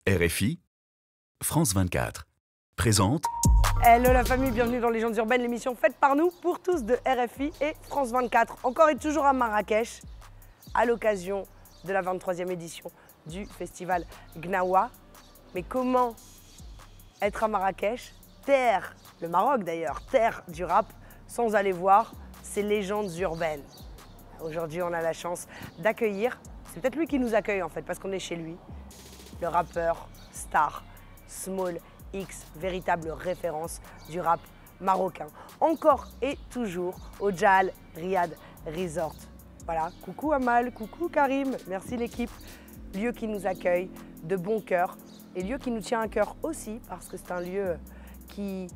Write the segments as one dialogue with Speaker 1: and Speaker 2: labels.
Speaker 1: RFI, France 24, présente...
Speaker 2: Hello la famille, bienvenue dans Légendes urbaines, l'émission faite par nous, pour tous de RFI et France 24. Encore et toujours à Marrakech, à l'occasion de la 23e édition du festival Gnawa. Mais comment être à Marrakech, terre, le Maroc d'ailleurs, terre du rap, sans aller voir ces légendes urbaines? Aujourd'hui, on a la chance d'accueillir, c'est peut-être lui qui nous accueille en fait, parce qu'on est chez lui, le rappeur star Small X, véritable référence du rap marocain. Encore et toujours au Jal Riyad Resort. Voilà, coucou Amal, coucou Karim, merci l'équipe. Lieu qui nous accueille de bon cœur et lieu qui nous tient à cœur aussi parce que c'est un lieu qui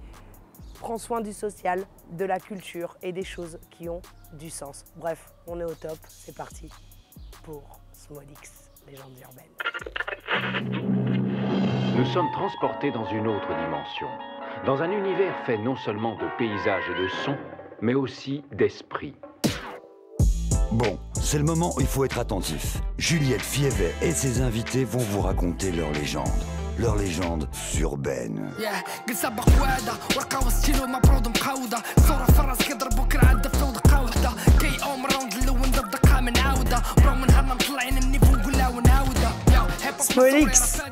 Speaker 2: prend soin du social, de la culture et des choses qui ont du sens. Bref, on est au top, c'est parti pour Small X, Légendes urbaines.
Speaker 3: Nous sommes transportés dans une autre dimension, dans un univers fait non seulement de paysages et de sons, mais aussi d'esprit.
Speaker 4: Bon, c'est le moment où il faut être attentif. Juliette Fievet et ses invités vont vous raconter leur légende urbaine.
Speaker 2: Small X,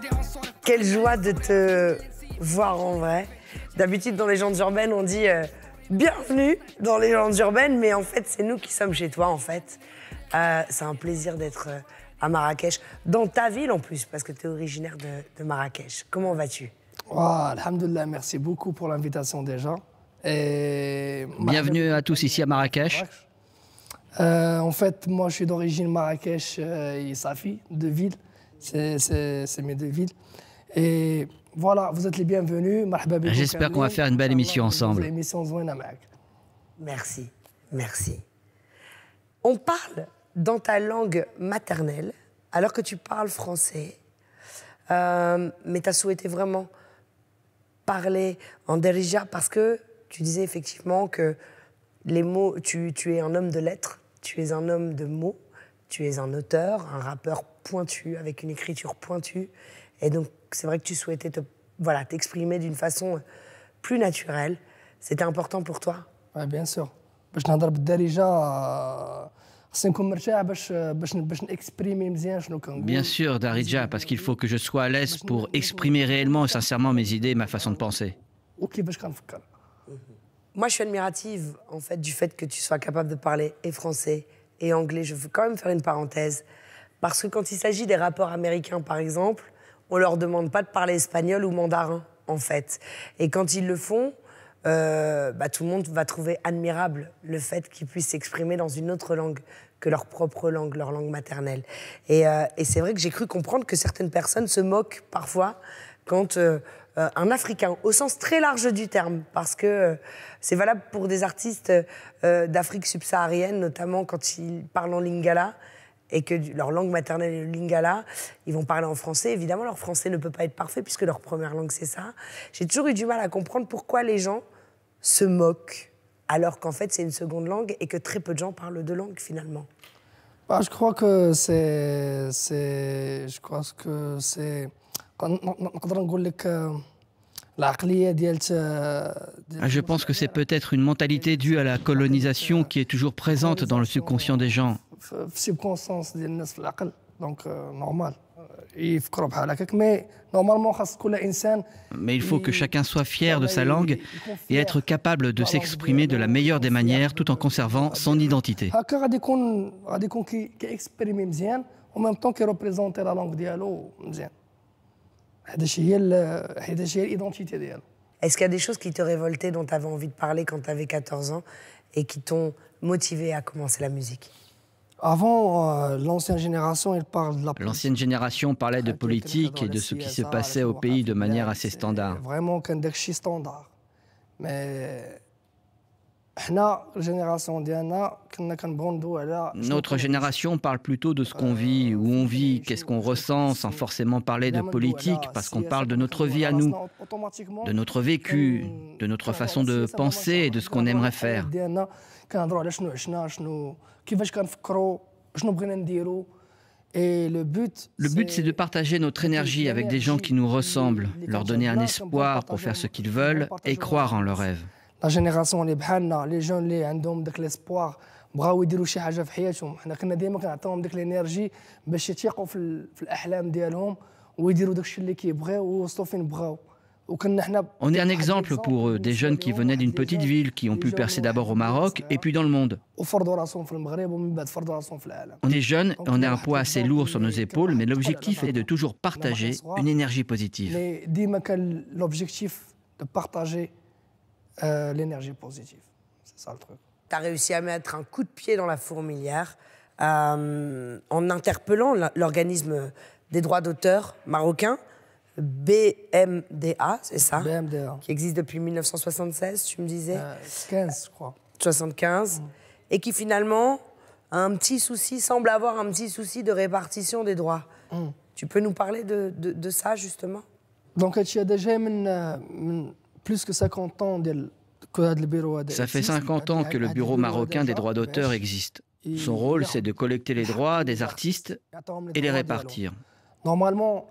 Speaker 2: quelle joie de te voir en vrai. D'habitude, dans les Légendes urbaines, on dit bienvenue dans les Légendes urbaines, mais en fait, c'est nous qui sommes chez toi, en fait. C'est un plaisir d'être à Marrakech, dans ta ville en plus, parce que tu es originaire de Marrakech. Comment vas-tu?
Speaker 5: Alhamdoulilah, merci beaucoup pour l'invitation déjà. Et...
Speaker 6: Bienvenue à tous ici à Marrakech.
Speaker 5: En fait, moi, je suis d'origine Marrakech et Safi, deux villes. C'est mes deux villes. Et voilà, vous êtes les bienvenus.
Speaker 6: J'espère qu'on va faire une belle émission ensemble.
Speaker 2: Merci, merci. On parle dans ta langue maternelle, alors que tu parles français, mais tu as souhaité vraiment parler en Darija parce que tu disais effectivement que les mots, tu es un homme de lettres, tu es un homme de mots, tu es un auteur, un rappeur pointu, avec une écriture pointue. Et donc, c'est vrai que tu souhaitais t'exprimer d'une façon plus naturelle. C'était important pour toi?
Speaker 5: Oui, bien sûr. باش نهضر بالدارجة خصني نكون مرتاح باش نكسبريمي مزيان شنو كنقول.
Speaker 6: Bien sûr, Darija, parce qu'il faut que je sois à l'aise pour exprimer réellement et sincèrement mes idées et ma façon de penser.
Speaker 5: وكيفاش كنفكر.
Speaker 2: Moi, je suis admirative en fait du fait que tu sois capable de parler et français et anglais. Je veux quand même faire une parenthèse parce que quand il s'agit des rappeurs américains, par exemple, on leur demande pas de parler espagnol ou mandarin en fait. Et quand ils le font, tout le monde va trouver admirable le fait qu'ils puissent s'exprimer dans une autre langue que leur propre langue, leur langue maternelle. Et c'est vrai que j'ai cru comprendre que certaines personnes se moquent parfois quand un Africain, au sens très large du terme, parce que c'est valable pour des artistes d'Afrique subsaharienne, notamment quand ils parlent en lingala, et que leur langue maternelle est le lingala, ils vont parler en français. Évidemment, leur français ne peut pas être parfait, puisque leur première langue, c'est ça. J'ai toujours eu du mal à comprendre pourquoi les gens se moquent, alors qu'en fait, c'est une seconde langue, et que très peu de gens parlent deux langues, finalement.
Speaker 5: Je crois que c'est...
Speaker 6: Je pense que c'est peut-être une mentalité due à la colonisation qui est toujours présente dans le subconscient des gens.
Speaker 5: Donc, normal. Mais
Speaker 6: il faut que chacun soit fier de sa langue et être capable de s'exprimer de la meilleure des manières tout en conservant son identité.
Speaker 5: En même temps qu'il représente la langue dialogue. Est-ce
Speaker 2: qu'il y a des choses qui te révoltaient, dont tu avais envie de parler quand tu avais 14 ans et qui t'ont motivé à commencer la musique?
Speaker 5: Avant, l'ancienne génération, elle parle de la politique.
Speaker 6: L'ancienne génération parlait de politique et de ce qui se passait au pays de manière assez standard.
Speaker 5: Vraiment, c'est standard. Mais
Speaker 6: notre génération parle plutôt de ce qu'on vit, où on vit, qu'est-ce qu'on ressent, sans forcément parler de politique, parce qu'on parle de notre vie à nous, de notre vécu, de notre façon de penser et de ce qu'on aimerait faire.
Speaker 5: Et
Speaker 6: le but, c'est de partager notre énergie avec des gens qui nous ressemblent, leur donner un espoir pour faire ce qu'ils veulent et croire en leurs rêves.
Speaker 5: La génération اللي بحالنا les jeunes اللي عندهم داك l'espoir بغاو يديروا شي حاجه في حياتهم حنا كنا ديما كنعطيهم ديك الانرجي باش يتيقوا في الاحلام ديالهم ويديروا داك الشيء اللي كيبغيو ويوصلوا فين بغاو.
Speaker 6: On est un exemple pour eux, des jeunes qui venaient d'une petite ville, qui ont pu percer d'abord au Maroc et puis dans le monde. On est jeunes et on a un poids assez lourd sur nos épaules, mais l'objectif est de toujours partager une énergie positive.
Speaker 5: L'objectif de partager l'énergie positive, c'est ça le truc.
Speaker 2: Tu as réussi à mettre un coup de pied dans la fourmilière en interpellant l'organisme des droits d'auteur marocain, BMDA, c'est ça?
Speaker 5: BMDA.
Speaker 2: Qui existe depuis 1976, tu me disais?
Speaker 5: 15, je crois.
Speaker 2: 75. Et qui finalement a un petit souci, semble avoir un petit souci de répartition des droits. Tu peux nous parler de ça, justement?
Speaker 5: Donc, il y a déjà plus que 50 ans
Speaker 6: Ça fait 50 ans que le bureau marocain des droits d'auteur existe. Son rôle, c'est de collecter les droits des artistes et les répartir.
Speaker 5: Normalement,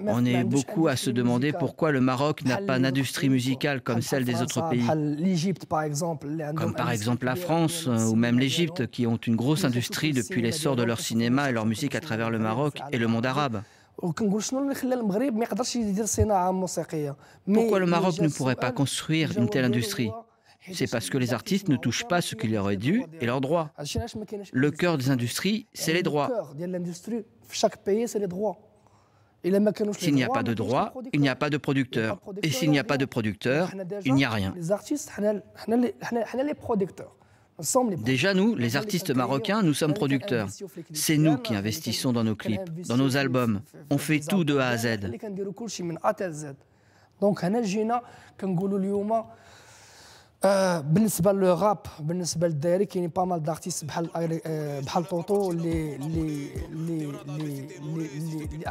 Speaker 6: on est beaucoup à se demander pourquoi le Maroc n'a pas d'industrie musicale comme celle des autres pays. Comme par exemple la France ou même l'Égypte, qui ont une grosse industrie depuis l'essor de leur cinéma et leur musique à travers le Maroc et le monde arabe. Pourquoi le Maroc ne pourrait pas construire une telle industrie? C'est parce que les artistes ne touchent pas ce qui leur est dû et leurs droits. Le cœur des industries, c'est les droits.
Speaker 5: Chaque pays, c'est les droits.
Speaker 6: S'il n'y a pas de droits, il n'y a pas de producteurs. Et s'il n'y a pas de producteurs, il n'y a rien.
Speaker 5: Les artistes, les producteurs.
Speaker 6: Déjà, nous, les artistes marocains, nous sommes producteurs. C'est nous qui investissons dans nos clips, dans nos albums. On fait tout de A à Z.
Speaker 5: Donc, بالنسبه للراب بالنسبه للداري كاينين با مال دارتيست بحال توتو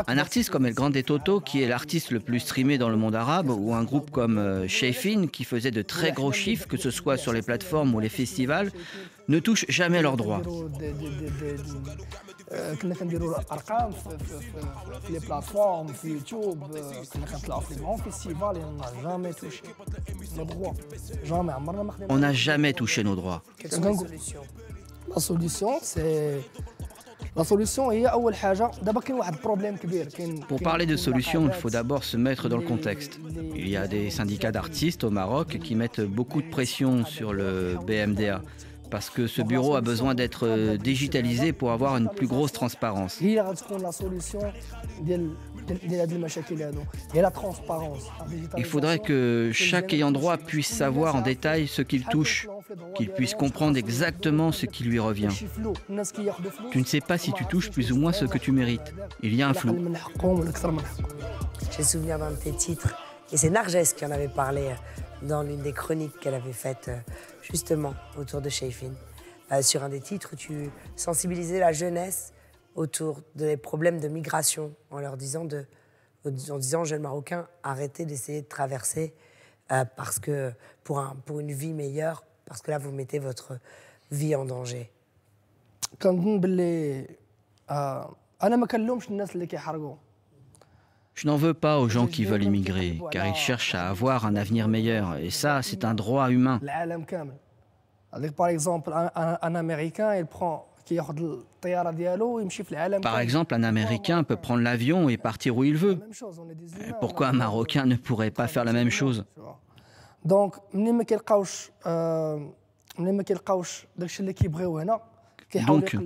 Speaker 6: Un artiste comme El Grande Toto, qui est l'artiste le plus streamé dans le monde arabe, ou un groupe comme Shayfin, qui faisait de très gros chiffres, que ce soit sur les plateformes ou les festivals, ne touchent jamais leurs droits.
Speaker 5: كنا كنديروا ارقام في لي بلاتفورم في يوتيوب كنا كنطلعوا في لي غون فيستيفال جامي توشي لو دروا جامي عمرنا ما خدينا.
Speaker 6: On n'a jamais touché nos droits.
Speaker 5: La solution هي اول حاجه دابا كاين واحد البروبليم كبير كاين.
Speaker 6: Pour parler de solution, il faut d'abord se mettre dans le contexte. Il y a des syndicats d'artistes au Maroc qui mettent beaucoup de pression sur le BMDA. Parce que ce bureau a besoin d'être digitalisé pour avoir une plus grosse transparence. Il faudrait que chaque ayant droit puisse savoir en détail ce qu'il touche, qu'il puisse comprendre exactement ce qui lui revient. Tu ne sais pas si tu touches plus ou moins ce que tu mérites. Il y a un flou.
Speaker 2: J'ai souvenir d'un de tes titres, et c'est Narges qui en avait parlé dans l'une des chroniques qu'elle avait faites justement autour de Shayfin. Sur un des titres où tu sensibilisais la jeunesse autour des problèmes de migration en leur disant, jeunes Marocains, arrêtez d'essayer de traverser parce que pour une vie meilleure, parce que là vous mettez votre vie en danger.
Speaker 6: Je n'en veux pas aux gens qui veulent immigrer, car ils cherchent à avoir un avenir meilleur. Et ça, c'est un droit humain.
Speaker 5: Par exemple, un Américain, il prend...
Speaker 6: Par exemple, un Américain peut prendre l'avion et partir où il veut. Pourquoi un Marocain ne pourrait pas faire la même chose?
Speaker 5: Donc,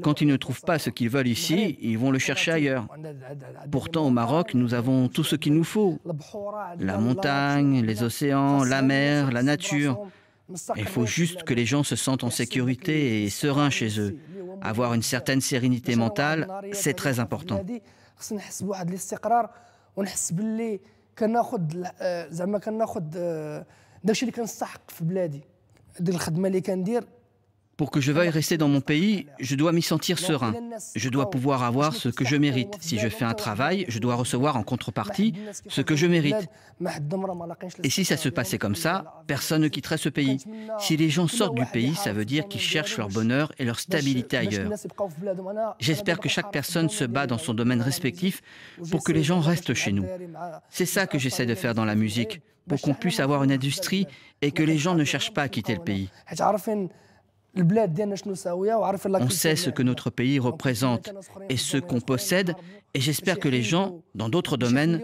Speaker 6: quand ils ne trouvent pas ce qu'ils veulent ici, ils vont le chercher ailleurs. Pourtant, au Maroc, nous avons tout ce qu'il nous faut. La montagne, les océans, la mer, la nature. Il faut juste que les gens se sentent en sécurité et sereins chez eux. Avoir une certaine sérénité mentale, c'est très important. Pour que je veuille rester dans mon pays, je dois m'y sentir serein. Je dois pouvoir avoir ce que je mérite. Si je fais un travail, je dois recevoir en contrepartie ce que je mérite. Et si ça se passait comme ça, personne ne quitterait ce pays. Si les gens sortent du pays, ça veut dire qu'ils cherchent leur bonheur et leur stabilité ailleurs. J'espère que chaque personne se bat dans son domaine respectif pour que les gens restent chez nous. C'est ça que j'essaie de faire dans la musique, pour qu'on puisse avoir une industrie et que les gens ne cherchent pas à quitter le pays. On sait ce que notre pays représente et ce qu'on possède, et j'espère que les gens, dans d'autres domaines,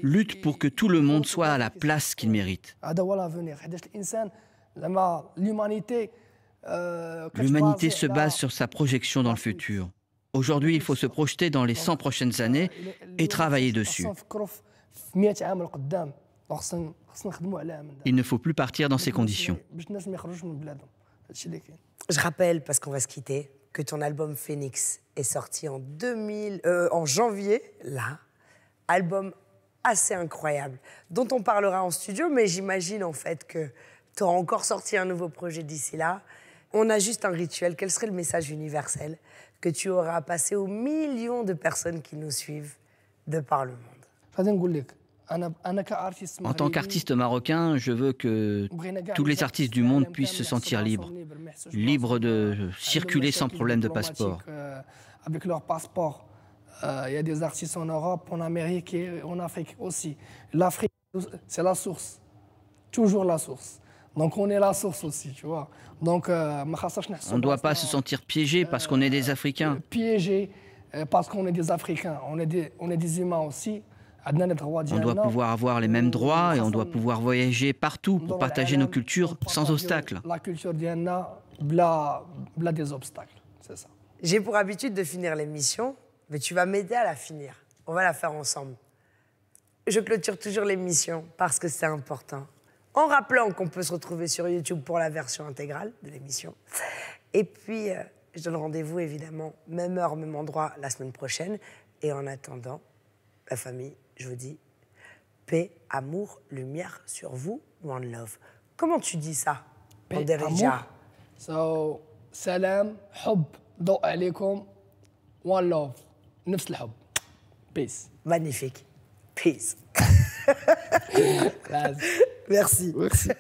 Speaker 6: luttent pour que tout le monde soit à la place qu'il mérite. L'humanité se base sur sa projection dans le futur. Aujourd'hui, il faut se projeter dans les 100 prochaines années et travailler dessus. Il ne faut plus partir dans ces conditions.
Speaker 2: Je rappelle, parce qu'on va se quitter, que ton album Phoenix est sorti en janvier, là. Album assez incroyable, dont on parlera en studio, mais j'imagine en fait que tu auras encore sorti un nouveau projet d'ici là. On a juste un rituel. Quel serait le message universel que tu auras passé aux millions de personnes qui nous suivent de par le monde?
Speaker 6: En tant qu'artiste marocain, je veux que tous les artistes du monde puissent se sentir libres, libres de circuler sans problème de passeport.
Speaker 5: Avec leur passeport, il y a des artistes en Europe, en Amérique et en Afrique aussi. L'Afrique, c'est la source, toujours la source. Donc on est la source aussi, tu vois. Donc,
Speaker 6: on ne doit pas se sentir piégé parce qu'on est des Africains.
Speaker 5: Piégé parce qu'on est des Africains, on est des humains aussi.
Speaker 6: On doit pouvoir avoir les mêmes droits et on doit pouvoir voyager partout pour partager nos cultures sans obstacles.
Speaker 5: La culture d'Yanna, bla des obstacles, c'est ça.
Speaker 2: J'ai pour habitude de finir l'émission, mais tu vas m'aider à la finir. On va la faire ensemble. Je clôture toujours l'émission parce que c'est important. En rappelant qu'on peut se retrouver sur YouTube pour la version intégrale de l'émission. Et puis, je donne rendez-vous évidemment, même heure, même endroit, la semaine prochaine. Et en attendant, la famille, je vous dis paix, amour, lumière sur vous, one love. Comment tu dis ça en Derija?
Speaker 5: So, salam, hub, ضوء عليكم, one love, نفس الحب. Peace.
Speaker 2: Magnifique. Peace. Merci.
Speaker 5: Merci.